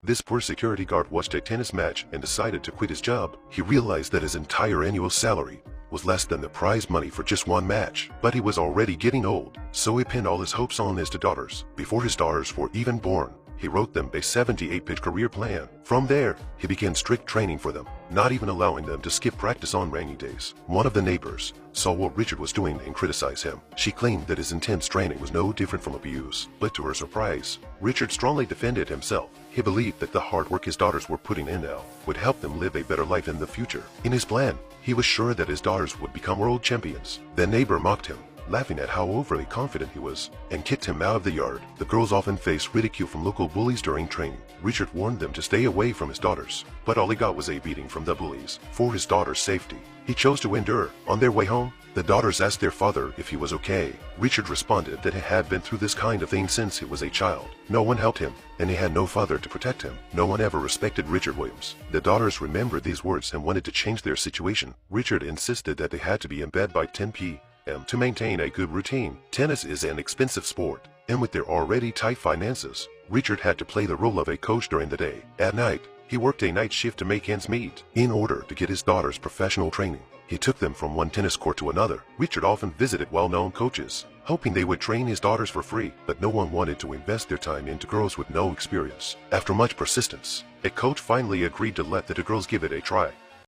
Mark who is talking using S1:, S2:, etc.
S1: This poor security guard watched a tennis match and decided to quit his job. He realized that his entire annual salary was less than the prize money for just one match. But he was already getting old, so he pinned all his hopes on his two daughters. Before his daughters were even born, he wrote them a 78-page career plan. From there, he began strict training for them, not even allowing them to skip practice on rainy days. One of the neighbors saw what Richard was doing and criticized him. She claimed that his intense training was no different from abuse, but to her surprise, Richard strongly defended himself. He believed that the hard work his daughters were putting in now would help them live a better life in the future. In his plan, he was sure that his daughters would become world champions. The neighbor mocked him, laughing at how overly confident he was, and kicked him out of the yard. The girls often faced ridicule from local bullies during training. Richard warned them to stay away from his daughters, but all he got was a beating from the bullies. For his daughter's safety, he chose to endure. On their way home, the daughters asked their father if he was okay. Richard responded that he had been through this kind of thing since he was a child. No one helped him, and he had no father to protect him. No one ever respected Richard Williams. The daughters remembered these words and wanted to change their situation. Richard insisted that they had to be in bed by 10 p.m. to maintain a good routine. Tennis is an expensive sport, and with their already tight finances, Richard had to play the role of a coach during the day. At night, he worked a night shift to make ends meet. In order to get his daughters professional training, he took them from one tennis court to another. Richard often visited well-known coaches, hoping they would train his daughters for free, but no one wanted to invest their time into girls with no experience. After much persistence, a coach finally agreed to let the two girls give it a try.